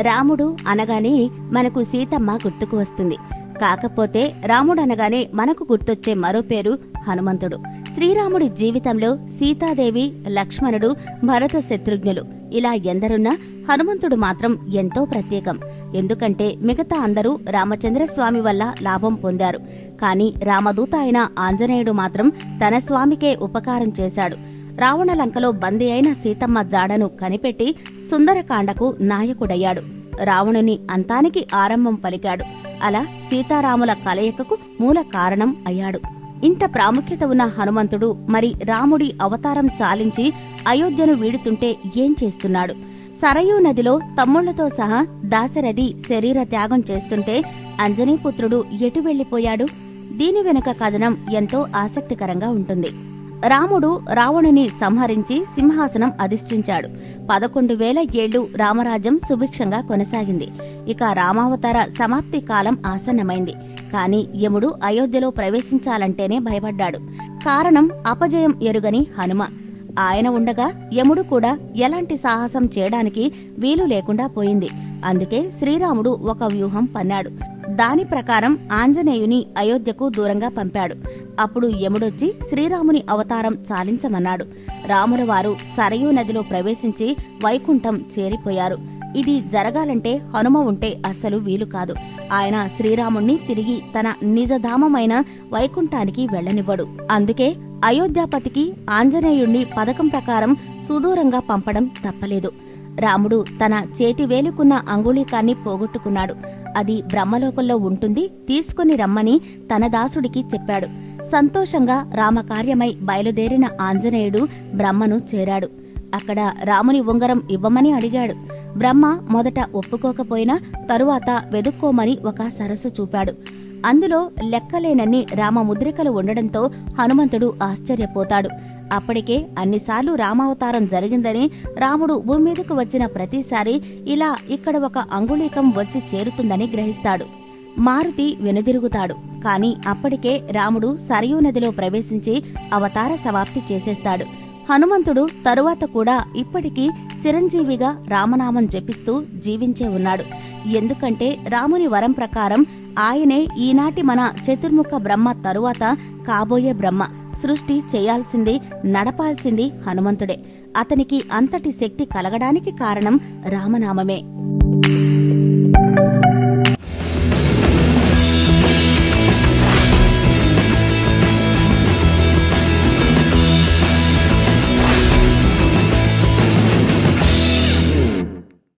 రాముడు అనగానే మనకు సీతమ్మ గుర్తుకు వస్తుంది. కాకపోతే రాముడు అనగానే మనకు గుర్తొచ్చే మరో పేరు హనుమంతుడు. శ్రీరాముడి జీవితంలో సీతాదేవి, లక్ష్మణుడు, భరత శత్రుఘ్నులు ఇలా ఎందరున్నా హనుమంతుడు మాత్రం ఎంతో ప్రత్యేకం. ఎందుకంటే మిగతా అందరూ రామచంద్రస్వామి వల్ల లాభం పొందారు. కాని రామదూత అయిన ఆంజనేయుడు మాత్రం తన స్వామికే ఉపకారం చేశాడు. రావణలంకలో బందీ అయిన సీతమ్మ జాడను కనిపెట్టి సుందరకాండకు నాయకుడయ్యాడు. రావణుని అంతానికి ఆరంభం పలికాడు. అలా సీతారాముల కలయికకు మూల కారణం అయ్యాడు. ఇంత ప్రాముఖ్యత ఉన్న హనుమంతుడు మరి రాముడి అవతారం చాలించి అయోధ్యను వీడుతుంటే ఏం చేస్తున్నాడు? సరయూ నదిలో తమ్ముళ్లతో సహా దాశరథి శరీర త్యాగం చేస్తుంటే అంజనీపుత్రుడు ఎటు వెళ్లిపోయాడు? దీని వెనుక కథనం ఎంతో ఆసక్తికరంగా ఉంటుంది. రాముడు రావణుని సంహరించి సింహాసనం అధిష్ఠించాడు. 11,000 ఏళ్లు రామరాజ్యం సుభిక్షంగా కొనసాగింది. ఇక రామావతార సమాప్తి కాలం ఆసన్నమైంది. కాని యముడు అయోధ్యలో ప్రవేశించాలంటేనే భయపడ్డాడు. కారణం అపజయం ఎరుగని హనుమ. ఆయన ఉండగా యముడు కూడా ఎలాంటి సాహసం చేయడానికి వీలు లేకుండా పోయింది. అందుకే శ్రీరాముడు ఒక వ్యూహం పన్నాడు. దాని ప్రకారం ఆంజనేయుని అయోధ్యకు దూరంగా పంపాడు. అప్పుడు యముడొచ్చి శ్రీరాముని అవతారం చాలించమన్నాడు. రాములవారు సరయూ నదిలో ప్రవేశించి వైకుంఠం చేరిపోయారు. ఇది జరగాలంటే హనుమ ఉంటే అస్సలు వీలు కాదు. ఆయన శ్రీరాముణ్ణి తిరిగి తన నిజధామమైన వైకుంఠానికి వెళ్లనివ్వడు. అందుకే అయోధ్యాపతికి ఆంజనేయుణ్ణి పథకం ప్రకారం సుదూరంగా పంపడం తప్పలేదు. రాముడు తన చేతివేలుకున్న అంగుళీకాన్ని పోగొట్టుకున్నాడు. అది బ్రహ్మలోకంలో ఉంటుంది, తీసుకుని రమ్మని తన దాసుడికి చెప్పాడు. సంతోషంగా రామకార్యమై బయలుదేరిన ఆంజనేయుడు బ్రహ్మను చేరాడు. అక్కడ రాముని ఉంగరం ఇవ్వమని అడిగాడు. బ్రహ్మ మొదట ఒప్పుకోకపోయినా తరువాత వెదుక్కోమని ఒక సరస్సు చూపాడు. అందులో లెక్కలేనన్ని రామముద్రికలు ఉండడంతో హనుమంతుడు ఆశ్చర్యపోతాడు. అప్పటికే అన్నిసార్లు రామావతారం జరిగిందని, రాముడు భూమి మీదకు వచ్చిన ప్రతిసారి ఇలా ఇక్కడ ఒక అంగుళీకం వచ్చి చేరుతుందని గ్రహిస్తాడు. మారుతి వెనుదిరుగుతాడు. కాని అప్పటికే రాముడు సరయూ నదిలో ప్రవేశించి అవతార సమాప్తి చేసేస్తాడు. హనుమంతుడు తరువాత కూడా ఇప్పటికీ చిరంజీవిగా రామనామం జపిస్తూ జీవించే ఉన్నాడు. ఎందుకంటే రాముని వరం ప్రకారం ఆయనే ఈనాటి మన చతుర్ముఖ బ్రహ్మ తరువాత కాబోయే బ్రహ్మ. సృష్టి చేయాల్సింది, నడపాల్సింది హనుమంతుడే. అతనికి అంతటి శక్తి కలగడానికి కారణం రామనామమే.